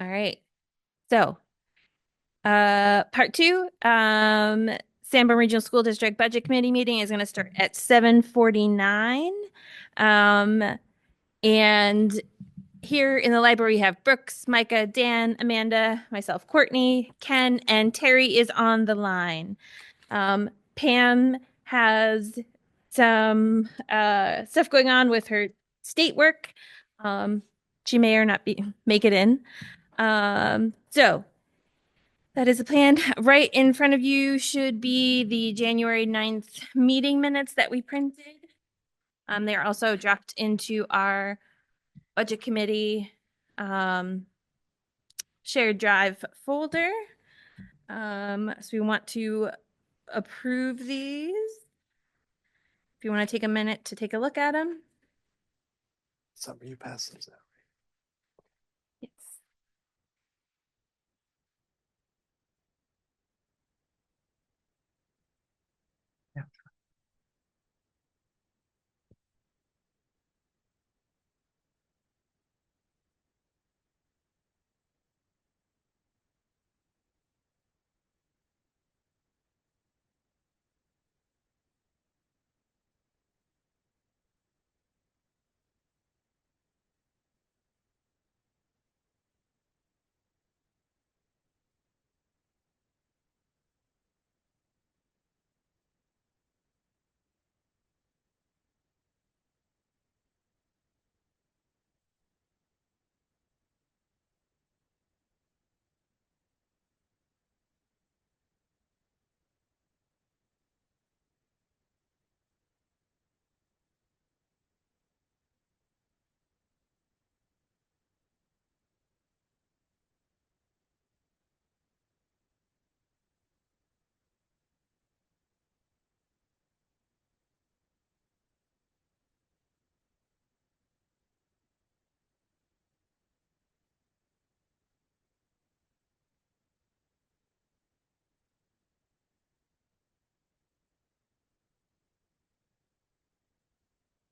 All right. So, part two, Sanborn Regional School District Budget Committee meeting is going to start at 7:49. Um, and here in the library, we have Brooks, Micah, Dan, Amanda, myself, Courtney, Ken, and Terry is on the line. Pam has some stuff going on with her state work. Um, she may or not make it in. So that is the plan. Right in front of you should be the January 9th meeting minutes that we printed. They're also dropped into our budget committee um, shared drive folder. So we want to approve these. If you want to take a minute to take a look at them. Somebody you pass those out. Yes. Yeah.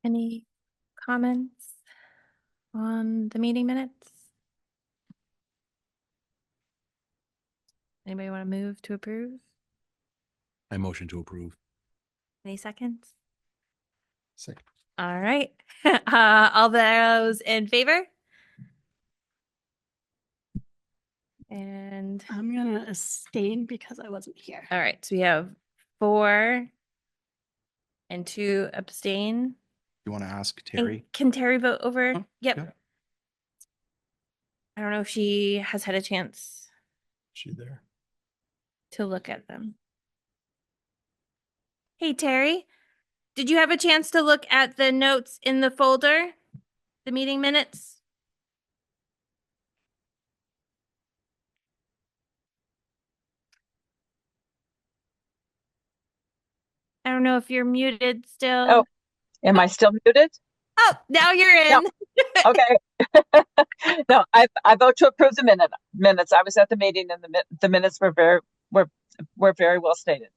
Any comments on the meeting minutes? Anybody want to move to approve? I motion to approve. Any seconds? Second. All right. All those in favor? And I'm gonna abstain because I wasn't here. all right, so we have 4 and 2 abstain. You want to ask And Terry? can Terry vote over? Huh? Yep. Yeah. I don't know if she has had a chance She there? to look at them. Hey, Terry, did you have a chance to look at the notes in the folder? The meeting minutes? I don't know if you're muted still. Oh, am I still muted? Oh, now you're in. No. Okay. No, I vote to approve the minutes. I was at the meeting and the minutes were very well stated.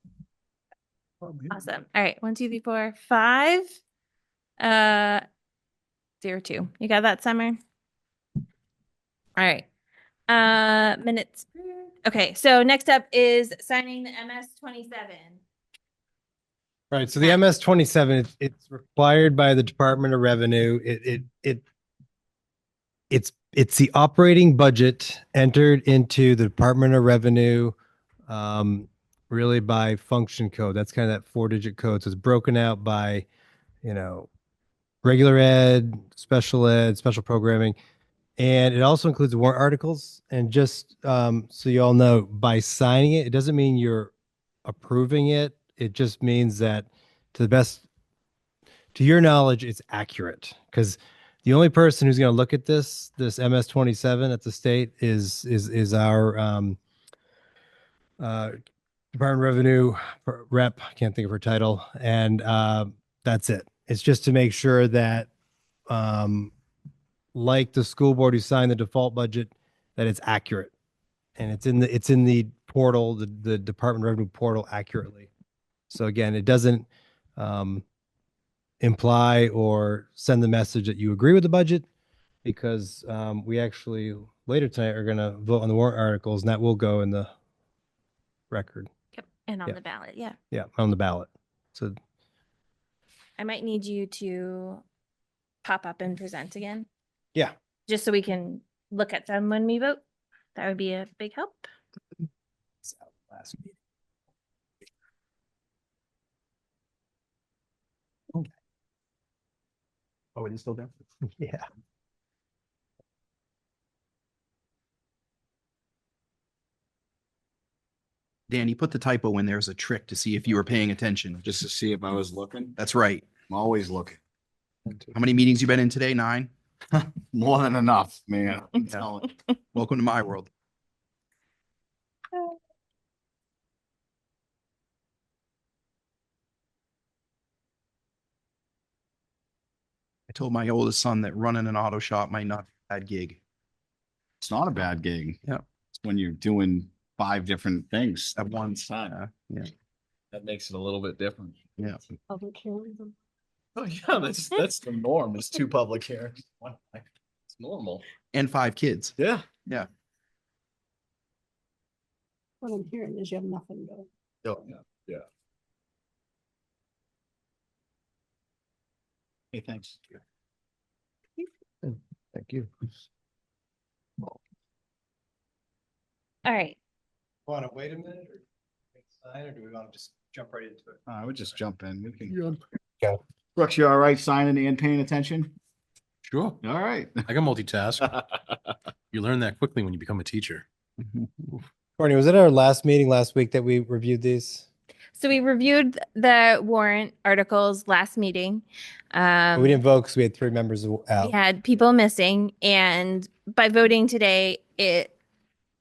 Awesome. All right. 1, 2, 3, 4, 5. 0, 2. You got that, Summer? All right. Minutes. Okay. So next up is signing the MS-27. Right. So the MS-27, it's required by the Department of Revenue. It's the operating budget entered into the Department of Revenue, really by function code. That's kind of that 4-digit code. So it's broken out by, regular ed, special programming, and it also includes warrant articles. And just so you all know, by signing it, it doesn't mean you're approving it. It just means that, to your knowledge, it's accurate, because the only person who's going to look at this MS-27 at the state is our Department of Revenue rep. I can't think of her title, and that's it. It's just to make sure that, like the school board who signed the default budget, that it's accurate, and it's in the portal, the Department of Revenue portal, accurately. So again, it doesn't imply or send the message that you agree with the budget. because we actually later tonight are going to vote on the warrant articles, and that will go in the record. Yep. And on Yeah. the ballot. Yeah. Yeah, on the ballot. So I might need you to pop up and present again, yeah, just so we can look at them when we vote. That would be a big help. last meeting. Oh, it is still there? Yeah. Dan, you put the typo in there as a trick to see if you were paying attention. Just to see if I was looking. That's right. I'm always looking. How many meetings you been in today? 9? More than enough, man. I'm Yeah. telling Welcome to my world. I told my oldest son that running an auto shop might not be a bad gig. It's not a bad gig. Yeah. It's when you're doing 5 different things At at one time. Yeah. That makes it a little bit different. Yeah. Public hearings. Oh, yeah, that's the norm. It's 2 public hearings. It's normal. And 5 kids. Yeah. Yeah. What I'm hearing is you have nothing going. Oh, yeah. Hey, thanks. Thank you. All right. Want to wait a minute or sign, or do we want to just jump right into it? I would just jump in. We can. Okay. Brooks, you all right signing and paying attention? Sure. All right. I can multitask. You learn that quickly when you become a teacher. Courtney, was it our last meeting last week that we reviewed these? So we reviewed the warrant articles last meeting. We didn't vote because we had 3 members We out. had people missing, and by voting today, it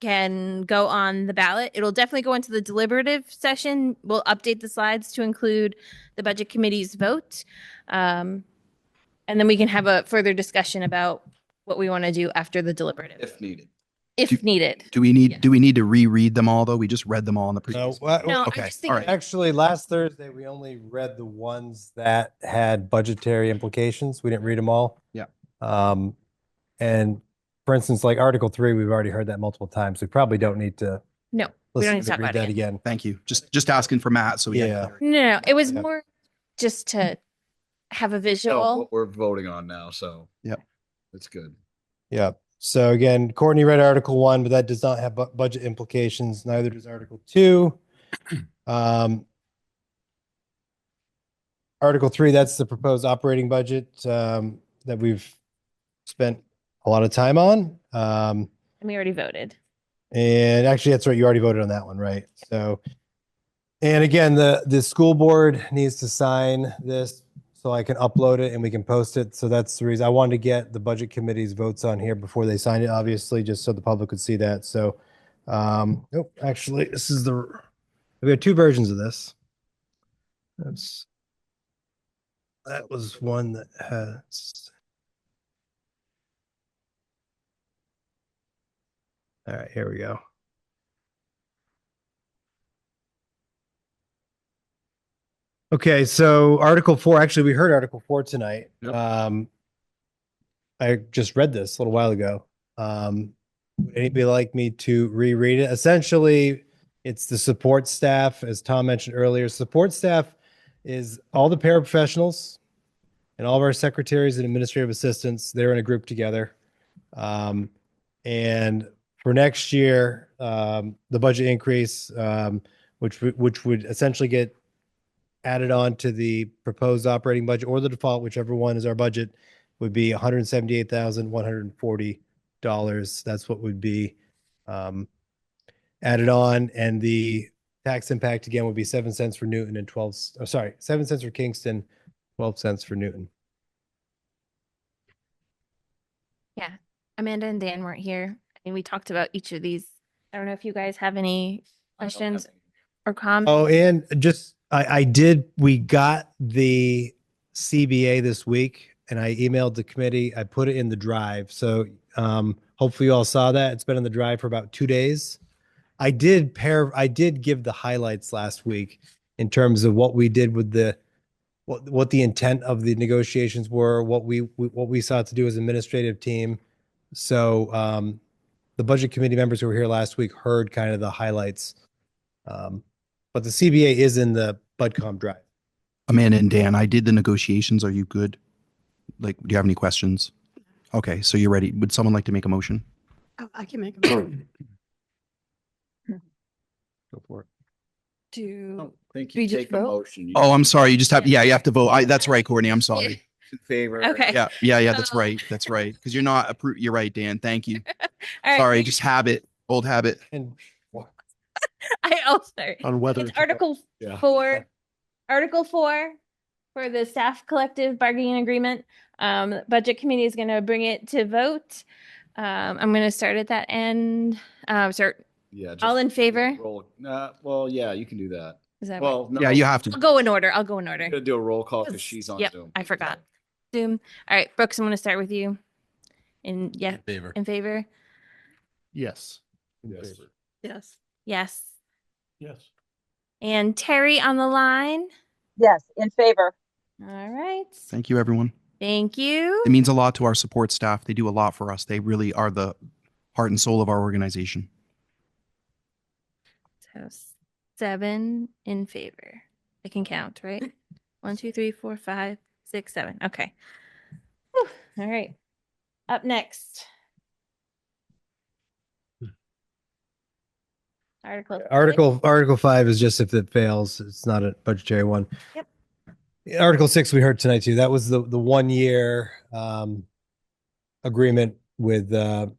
can go on the ballot. It'll definitely go into the deliberative session. We'll update the slides to include the budget committee's vote. And then we can have a further discussion about what we want to do after the deliberative, If needed. if needed. Do we need Yeah. do we need to reread them all though? We just read them all in the previous. No, Okay, I just think all right. Actually, last Thursday, we only read the ones that had budgetary implications. We didn't read them all. Yeah. And for instance, like Article 3, we've already heard that multiple times. We probably don't need to No, we listen don't need to to talk read about that it. again. Thank you. Just asking for Matt. So we had Yeah. clarity. No, it was Yeah. more just to have a No, visual. what we're voting on now, so. Yep. It's good. Yeah. So again, Courtney read Article 1, but that does not have budget implications. Neither does Article 2. Article 3, that's the proposed operating budget that we've spent a lot of time on. And we already voted. And actually, that's right. You already voted on that one, right? So, and again, the school board needs to sign this so I can upload it and we can post it. So that's the reason I wanted to get the budget committee's votes on here before they signed it, obviously, just so the public could see that. So, oh, actually, this is we have 2 versions of this. That was one that has. All right, here we go. Okay, so Article 4, actually, we heard Article 4 tonight. Yep. I just read this a little while ago. Would anybody like me to reread it? Essentially, it's the support staff, as Tom mentioned earlier. Support staff is all the paraprofessionals and all of our secretaries and administrative assistants. They're in a group together. And for next year, the budget increase, which would essentially get added on to the proposed operating budget or the default, whichever one is our budget, would be $178,140. That's what would be added on. And the tax impact again would be 7 cents for Newton and 7 cents for Kingston, 12 cents for Newton. Yeah. Amanda and Dan weren't here. I mean, we talked about each of these. I don't know if you guys have any questions or comments. Oh, and just we got the CBA this week and I emailed the committee. I put it in the drive. So hopefully you all saw that. It's been in the drive for about 2 days. I did give the highlights last week in terms of what we did with the what the intent of the negotiations were, what we sought to do as administrative team. So the budget committee members who were here last week heard kind of the highlights. But the CBA is in the BudCom drive. Amanda and Dan, I did the negotiations. Are you good? Like, do you have any questions? Okay, so you're ready. Would someone like to make a motion? Oh, I can make a motion Go for it. I to, don't think We you just take a vote? motion. You Oh, I'm sorry. You just have, yeah, you have to vote. That's right, Courtney. I'm sorry. in favor. Okay. Yeah, that's So- right. That's right. Because you're not approved. You're right, Dan. Thank you. All right. Sorry, just habit, old habit. And Sorry. On whether. It's Article Yeah. 4. Article 4 for the staff collective bargaining agreement. Budget committee is going to bring it to vote. I'm going to start at that end. Start Yeah. all in favor. Roll. Well, yeah, you can do that. Is that Well, no. Yeah, you have I'll to. go in order. I'll go in I'm order. gonna do a roll call because she's on Yep, Zoom. I forgot. Zoom. All right, Brooks, I'm going to start with you. Yeah, Favor. in favor? Yes. In Yes. favor. yes. Yes. Yes. And Terry on the line. Yes, in favor. All right. Thank you, everyone. Thank you. It means a lot to our support staff. They do a lot for us. They really are the heart and soul of our organization. So 7 in favor. I can count, right? 1, 2, 3, 4, 5, 6, 7. Okay. Whew. All right. Up next. Article 5 is just if it fails, it's not a budgetary one. Yep. Article 6 we heard tonight too. That was the 1 year agreement with the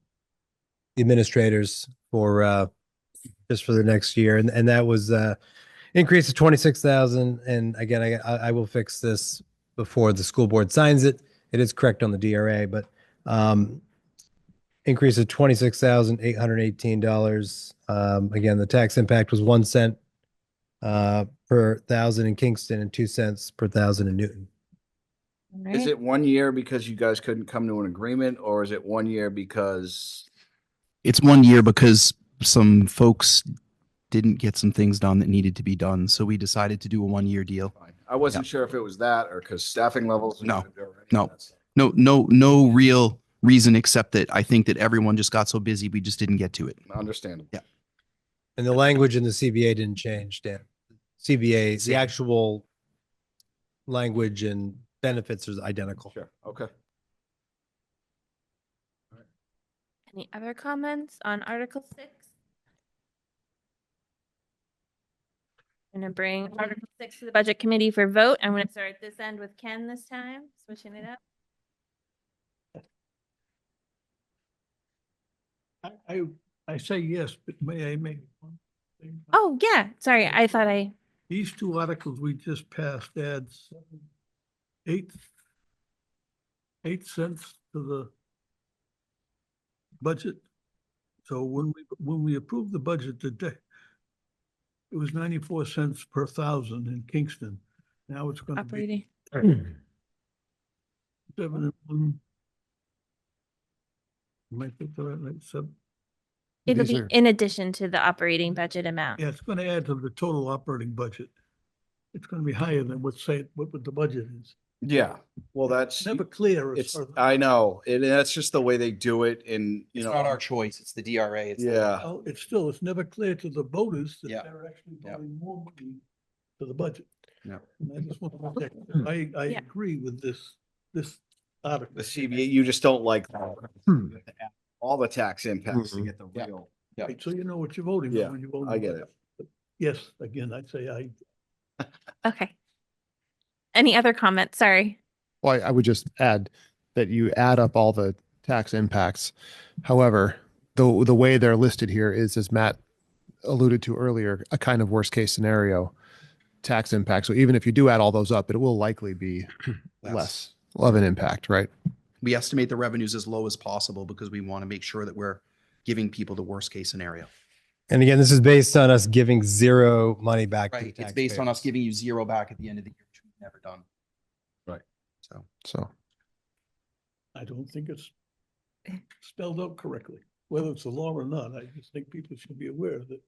administrators for just for the next year, and that was increase of 26,000. And again, I will fix this before the school board signs it. It is correct on the DRA, but increase of $26,818. Again, the tax impact was 1 cent per thousand in Kingston and 2 cents per thousand in Newton. All Is right. it 1 year because you guys couldn't come to an agreement, or is it 1 year because? It's 1 year because some folks didn't get some things done that needed to be done. So we decided to do a 1 year deal. I wasn't sure if it was that or because staffing levels. No. No real reason except that I think that everyone just got so busy, we just didn't get to it. Understandable. Yeah. And the language in the CBA didn't change, Dan. CBA, the actual language and benefits are identical. Sure. Okay. Any other comments on Article 6? I'm going to bring Article 6 to the Budget Committee for vote. I'm going to start at this end with Ken this time, switching it up. I say yes, but may I make one thing? Oh, yeah. Sorry. I thought I. These two articles we just passed adds 8 cents to the budget. So when we approved the budget today, it was 94 cents per thousand in Kingston. Now it's going to be Operating. 7 and 1. Am I thinking that right? It'll These be are- in addition to the operating budget amount. Yeah, it's going to add to the total operating budget. It's going to be higher than what the budget is. Yeah. Well, that's, It's never clear. as it's, far as- I know, that's just the way they do it and, you It's know. not our choice. It's the DRA. It's Yeah. Well, it's never clear to the voters that Yeah. they're actually Yeah. voting more money to the budget. Yeah. And I just want to protect, I Yeah. agree with this article. The CBA, you just don't like all the tax impacts to Mhm. get the Yeah. real. Right, so you know what you're voting Yeah, on when you vote. I get it. But yes, again, I'd say Okay. Any other comments? Sorry. Well, I would just add that you add up all the tax impacts. However, the way they're listed here is, as Matt alluded to earlier, a kind of worst case scenario tax impact. So even if you do add all those up, it will likely be less of an impact, right? We estimate the revenues as low as possible because we want to make sure that we're giving people the worst case scenario. And again, this is based on us giving zero money back to the Right. It's based on us taxpayers. giving you zero back at the end of the year, which we've never done. Right. So I don't think it's spelled out correctly, whether it's a law or not. I just think people should be aware that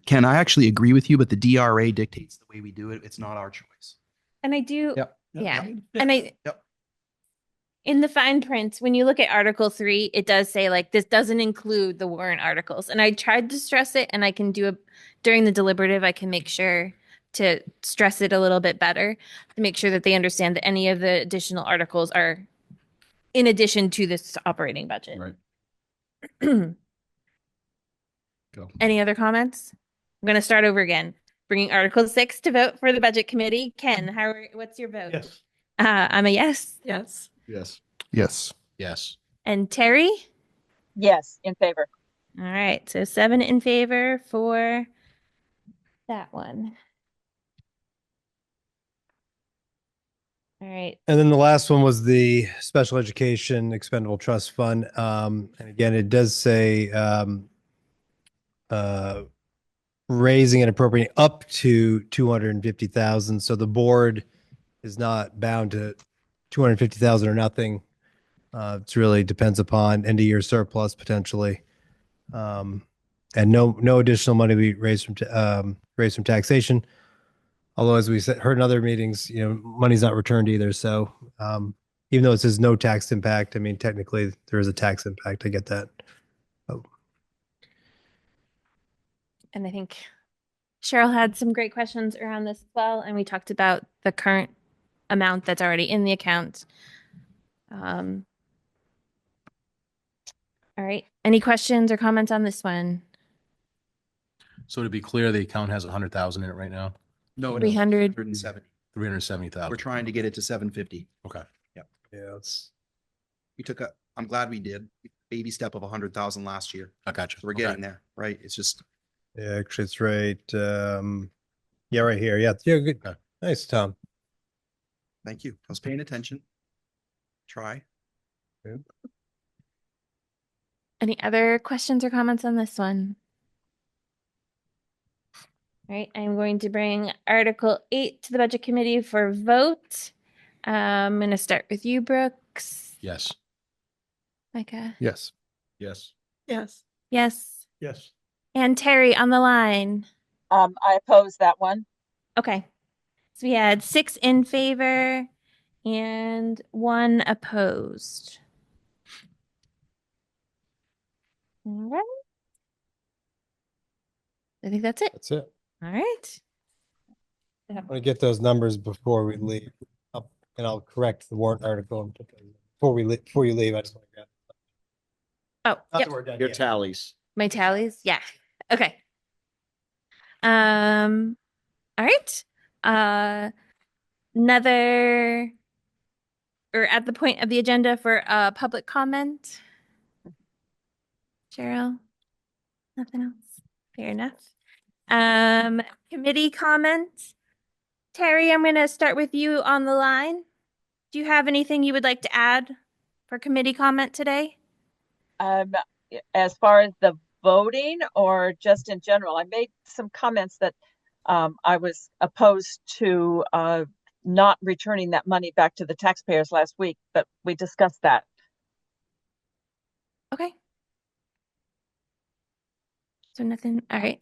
Ken, I actually agree with you, but the DRA dictates the way we do it. It's not our choice. And I do, Yep. yeah. And Yep. in the fine print, when you look at Article 3, it does say like this doesn't include the warrant articles. And I tried to stress it, and I can do it during the deliberative. I can make sure to stress it a little bit better to make sure that they understand that any of the additional articles are in addition to this operating budget. Right. Go. Any other comments? I'm going to start over again. Bringing Article 6 to vote for the Budget Committee. Ken, what's your vote? Yes. I'm a yes. Yes. Yes. Yes. Yes. And Terry? Yes, in favor. All right, so 7 in favor for that one. All right. And then the last one was the Special Education Expendable Trust Fund. And again, it does say raising and appropriating up to 250,000. So the board is not bound to 250,000 or nothing. It's really depends upon end of year surplus potentially. And no additional money we raised from taxation. Although, as we said, heard in other meetings, money's not returned either. So even though it says no tax impact, I mean, technically there is a tax impact. I get that. Oh. And I think Cheryl had some great questions around this as well. And we talked about the current amount that's already in the account. All right. Any questions or comments on this one? So to be clear, the account has 100,000 in it right now. No, 300. 170. 370,000. We're trying to get it to 750. Okay. Yeah, it's I'm glad we did baby step of 100,000 last year. I got you. So we're getting there, right? It's just, yeah, actually it's right. Yeah, right here. Yeah, good. Okay. Nice, Tom. thank you. I was paying attention. Try. Any other questions or comments on this one? All right, I'm going to bring Article 8 to the Budget Committee for vote. I'm going to start with you, Brooks. Yes. Micah. Yes. Yes. Yes. Yes. Yes. And Terry on the line. I oppose that one. Okay. So we had 6 in favor and 1 opposed. All right. I think that's it. That's it. All right. I want to get those numbers before we leave. And I'll correct the warrant article before you leave. I just want to grab. Oh, Not yep. that we're done Your yet. tallies. My tallies. Yeah. Okay. All right. Another or at the point of the agenda for public comment. Cheryl. Nothing else. Fair enough. Committee comment. Terry, I'm going to start with you on the line. Do you have anything you would like to add for committee comment today? As far as the voting or just in general, I made some comments that I was opposed to not returning that money back to the taxpayers last week, but we discussed that. Okay. So nothing. All right.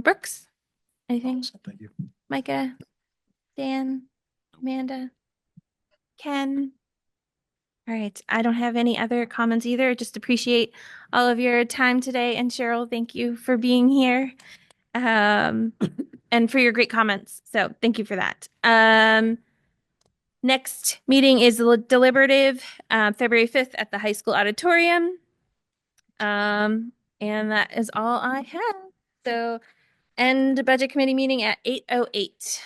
Brooks, anything? Thank you. Micah, Dan, Amanda, Ken. All right. I don't have any other comments either. Just appreciate all of your time today. And Cheryl, thank you for being here. And for your great comments. So thank you for that. Next meeting is deliberative, February 5th at the high school auditorium. And that is all I have. So end budget committee meeting at 8:08.